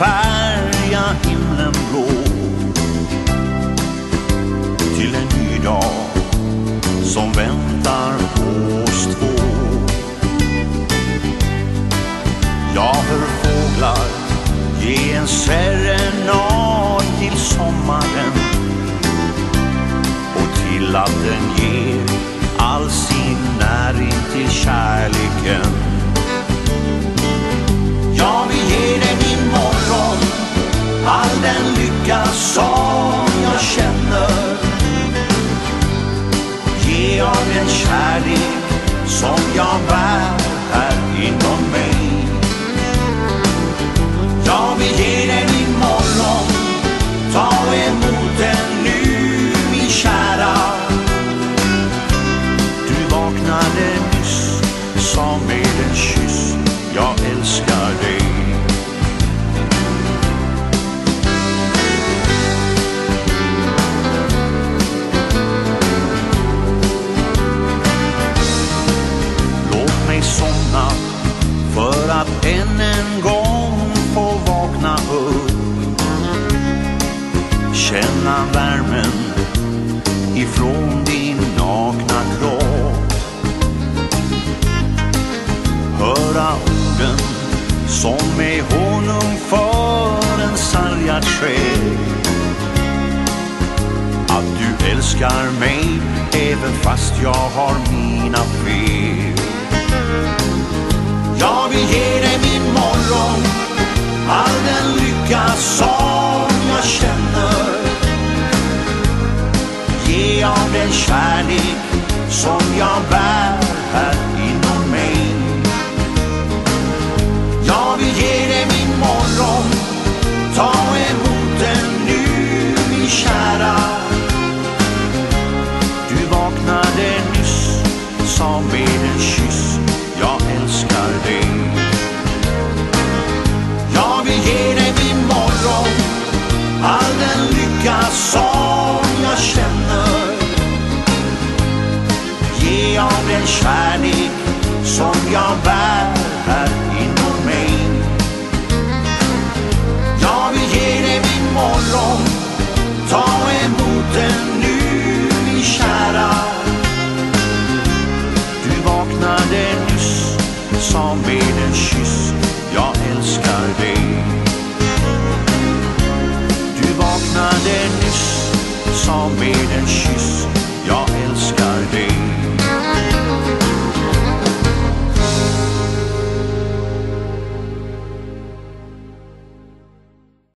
färga himlen blå till en ny dag som väntar oss två. Jag hör fåglar ge en serenad till sommaren och till att den ger all sin näring till kärleken. Jag vill ge dig min morgon, all den lycka som jag känner. Ge av den kärlek som jag bär här inom mig. Jag vill ge dig min morgon, ta emot den nu min kära. Du vaknade nyss, sa med en kyss, jag älskar dig. Låt mig somna för att än en gång få vakna upp. Känna värmen ifrån din nakna kropp. Höra orden som är honung för en sargad själ. Att du älskar mig även fast jag har mina fel. Jag vill ge dig min morgon, all den lycka som jag känner. Ge av den kärlek som jag bär här inom mig. Jag vill ge dig min morgon, ta emot den nu min kära. Du vaknade nyss, sa med en kyss, jag älskar dig. Jag vill ge dig min morgon, all den lycka som jag känner. Ge av den kärlek som jag bär här inom mig. Jag vill ge dig min morgon, ta emot den nu min kära. Du vaknade nyss, sa med en kyss, jag älskar dig. Du vaknade nyss, sa med en kyss,